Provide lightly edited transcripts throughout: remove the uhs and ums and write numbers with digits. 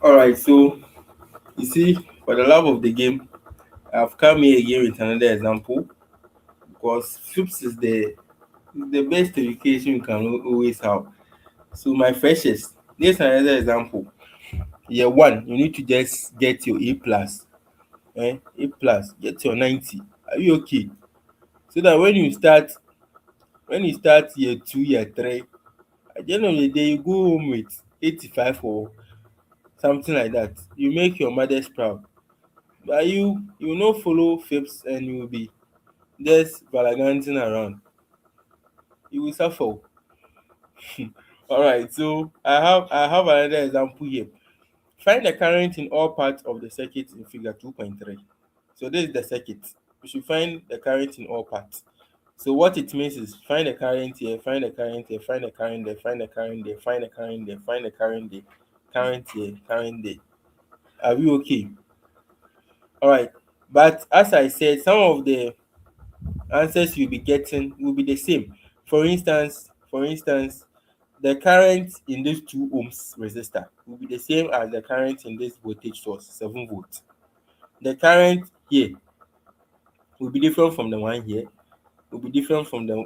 Alright, so you see, for the love of the game, I've come here again with another example because FIPS is the best education you can always have. So my freshers, here's another example. Year one, you need to just get your A plus, A plus, get your 90. Are you okay? So that when you start year two, year three, at the end of the day, you go home with 85 or something like that. You make your mothers proud. But you will not follow FIPS and you will be just gallivanting around. You will suffer. Alright, so I have another example here. Find the current in all parts of the circuit in figure 2.3. So this is the circuit. We should find the current in all parts. So what it means is find the current here, find the current here, find the current there, find the current there, find the current there, find the current there, current here, current there. Are we okay? Alright. But as I said, some of the answers you'll be getting will be the same. For instance, the current in this 2 ohms resistor will be the same as the current in this voltage source, 7 volts. The current here will be different from the one here, will be different from the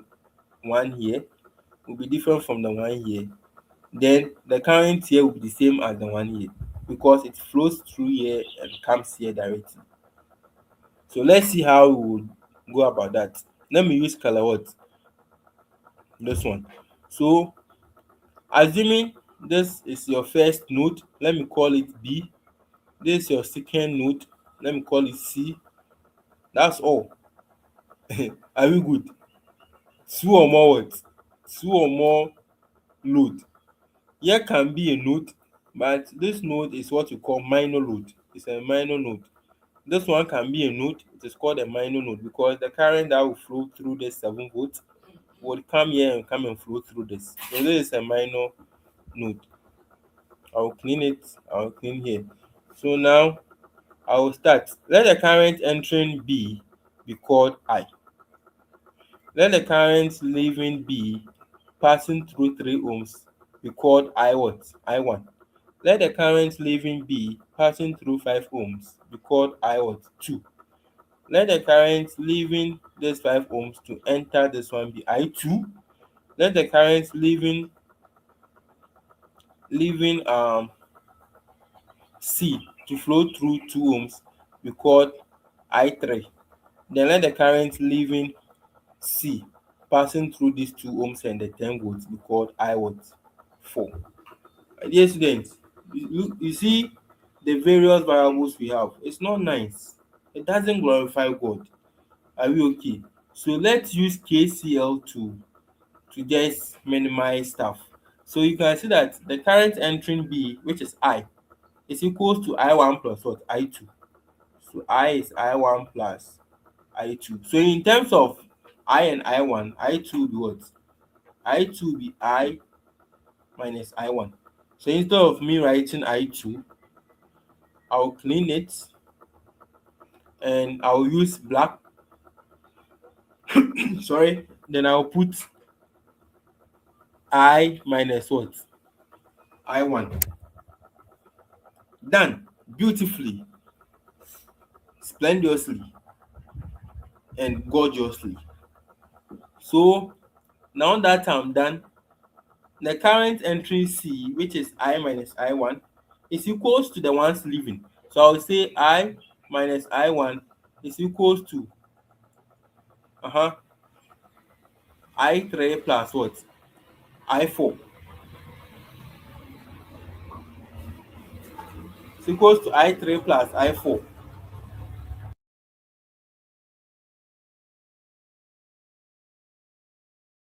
one here, will be different from the one here. Then the current here will be the same as the one here because it flows through here and comes here directly. So let's see how we would go about that. Let me use color what? This one. So assuming this is your first node, let me call it B. This is your second node, let me call it C. That's all. Are we good? Two or more what? Two or more load. Here can be a node, but this node is what we call minor load. It's a minor node. This one can be a node. It is called a minor node because the current that will flow through this 7 volts will come here and come and flow through this. So this is a minor node. I'll clean it. I'll clean here. So now I will start. Let the current entering B be called I. Let the current leaving B passing through 3 ohms be called I what? I1. Let the current leaving B passing through 5 ohms be called I what? 2. Let the current leaving this 5 ohms to enter this one be I2. Let the current leaving C to flow through 2 ohms be called I3. Then let the current leaving C passing through these 2 ohms and the 10 volts be called I what? 4. Dear students, you see the various variables we have. It's not nice. It doesn't glorify God. Are we okay? So let's use KCL to just minimize stuff. So you can see that the current entering B, which is I, is equals to I1 plus what? I2. So I is I1 plus I2. So in terms of I and I1, I2 will be what? I2 will be I minus I1. So instead of me writing I2, I'll clean it and I'll use black. Sorry. Then I'll put I minus what? I1. Done. Beautifully, splendorously, and gorgeously. So now that I'm done, the current entering C, which is I minus I1, is equals to the ones leaving. So I'll say I minus I1 is equals to I3 plus what? I4. It's equals to I3 plus I4.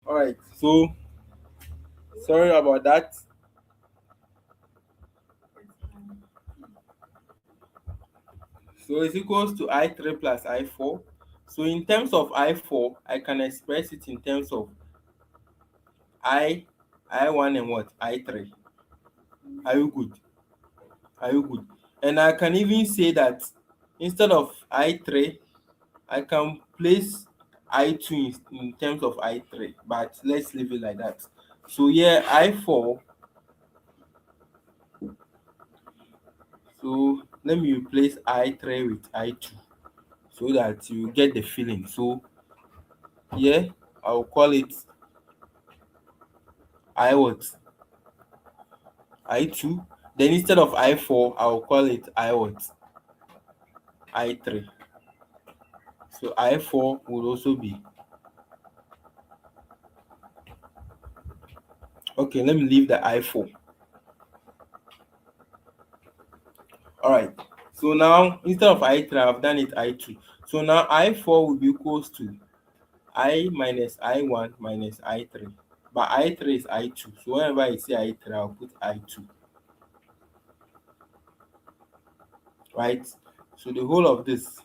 Alright, so sorry about that. So it's equals to I3 plus I4. So in terms of I4, I can express it in terms of I1 and what? I3. Are you good? Are you good? And I can even say that instead of I3, I can place I2 in terms of I3, but let's leave it like that. So here I4 So let me replace I3 with I2 so that you get the feeling. So here I'll call it I what? I2. Then instead of I4, I'll call it I what? I3. So I4 would also be, okay, let me leave the I4. All right. So now instead of I3, I've done it I2. So now I4 will be equals to I minus I1 minus I3. But I3 is I2. So whenever I say I3, I'll put I2. Right? So the whole of this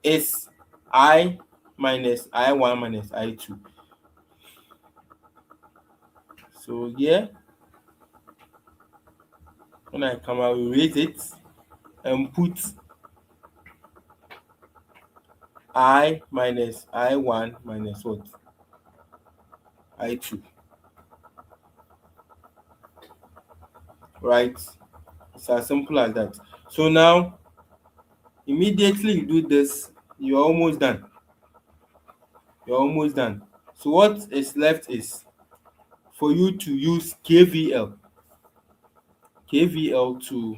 is I minus I1 minus I2. So here, when I come, I will raise it and put I minus I1 minus what? I2. Right? It's as simple as that. So now, immediately you do this, you're almost done. You're almost done. So what is left is for you to use KVL. KVL to,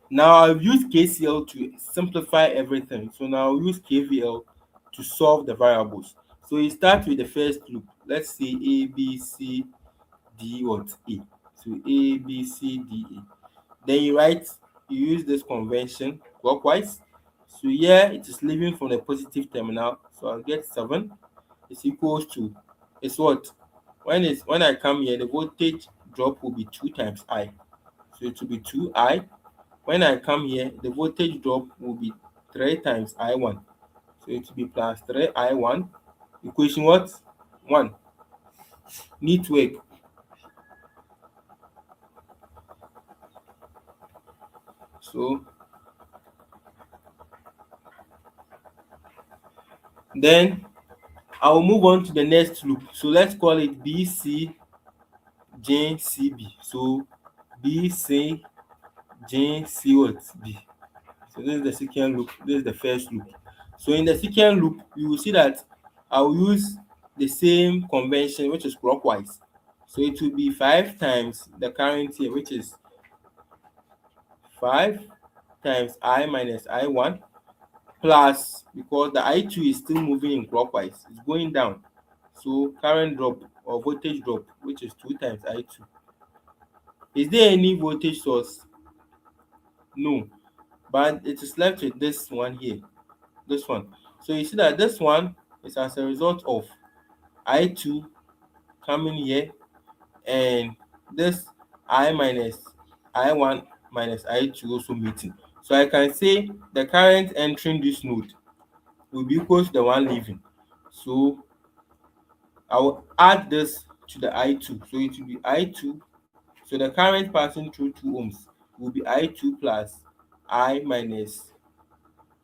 now I've used KCL to simplify everything. So now I'll use KVL to solve the variables. So you start with the first loop. Let's say A, B, C, D, what? A. So A, B, C, D, A. Then you use this convention clockwise. So here it is leaving from the positive terminal. So I'll get 7 is equals to, is what? When I come here, the voltage drop will be 2 times I. So it will be 2I. When I come here, the voltage drop will be 3 times I1. So it will be plus 3I1. Equation what? 1. Neat work. So then I will move on to the next loop. So let's call it BCJCB. So BCJC what? B. So this is the second loop. This is the first loop. So in the second loop, you will see that I will use the same convention, which is clockwise. So it will be 5 times the current here, which is 5 times I minus I1 plus, because the I2 is still moving in clockwise, it's going down. So current drop or voltage drop, which is 2 times I2. Is there any voltage source? No. But it is left with this one here. This one. So you see that this one is as a result of I2 coming here and this I minus I1 minus I2 also meeting. So I can say the current entering this node will be equal to the one leaving. So I will add this to the I2. So it will be I2. So the current passing through 2 ohms will be I2 plus I minus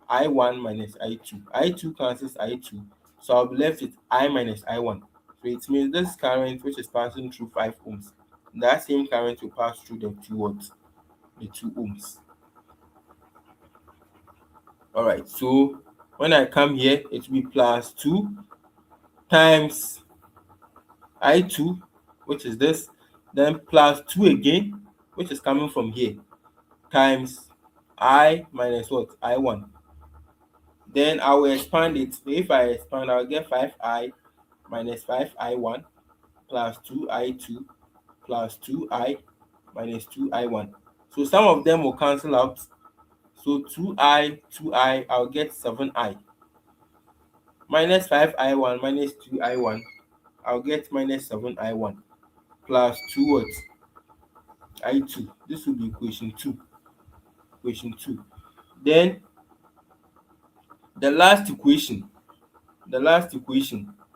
I1 minus I2. I2 cancels I2. So I'll be left with I minus I1. So it means this current which is passing through 5 ohms, that same current will pass through the 2 what? The 2 ohms. Alright, so when I come here, it will be plus 2 times I2, which is this, then plus 2 again, which is coming from here, times I minus what? I1. Then I will expand it. If I expand, I'll get 5I minus 5I1 plus 2I2 plus 2I minus 2I1. So some of them will cancel out. So 2I, 2I, I'll get 7I. Minus 5I1 minus 2I1, I'll get minus 7I1 plus 2 what? I2. This will be equation 2. Equation 2. Then the last equation,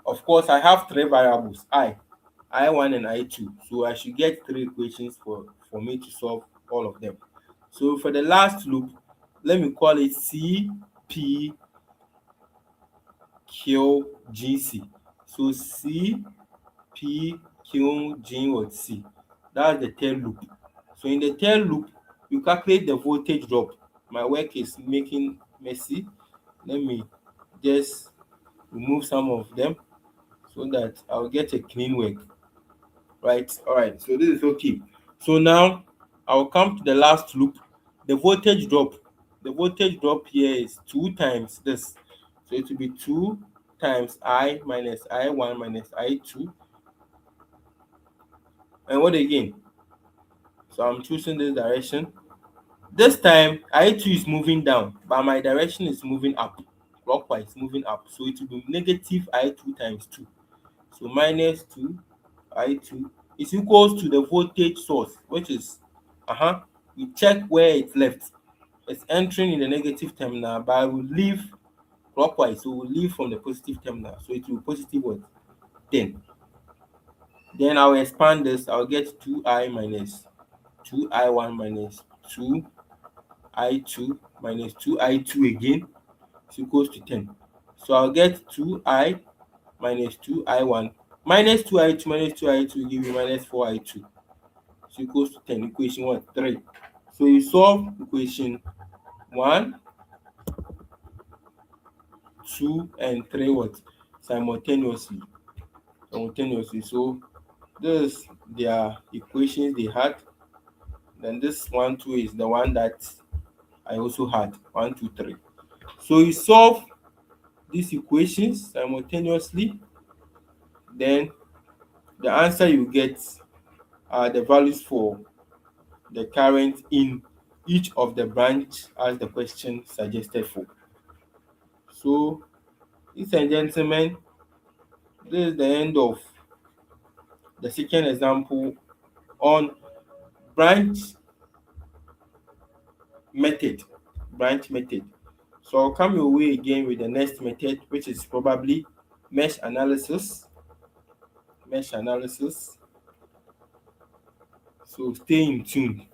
of course, I have 3 variables, I1 and I2. So I should get 3 equations for me to solve all of them. So for the last loop, let me call it CPQGC. So CPQG what? C. That's the third loop. So in the third loop, you calculate the voltage drop. My work is making messy. Let me just remove some of them so that I'll get a clean work. Right, all right, so this is okay. So now I'll come to the last loop. The voltage drop, here is 2 times this, so it will be 2 times I minus I1 minus I2. And what again? So I'm choosing this direction. This time I2 is moving down, but my direction is moving up, clockwise moving up, so it will be negative I2 times 2. So minus 2 I2 is equals to the voltage source, which is we check where it's left. It's entering in the negative terminal, but I will leave clockwise, so we'll leave from the positive terminal, so it will be positive what? 10. Then I'll expand this. I'll get 2I minus 2I1 minus 2I2 minus 2I2 again is equals to 10. So I'll get 2I minus 2I1 minus 2I2 minus 2I2 will give you minus 4I2 is equals to 10. Equation what? 3. So you solve equation 1, 2, and 3 what? Simultaneously. So this their equations they had. Then this 1, 2 is the one that I also had. 1, 2, 3. So you solve these equations simultaneously, then the answer you get are the values for the current in each of the branch as the question suggested for. So, ladies and gentlemen, this is the end of the second example on branch method. Branch method. So I'll come your way again with the next method, which is probably mesh analysis. Mesh analysis. So stay in tune.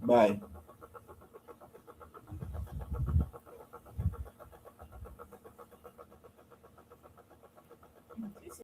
Bye.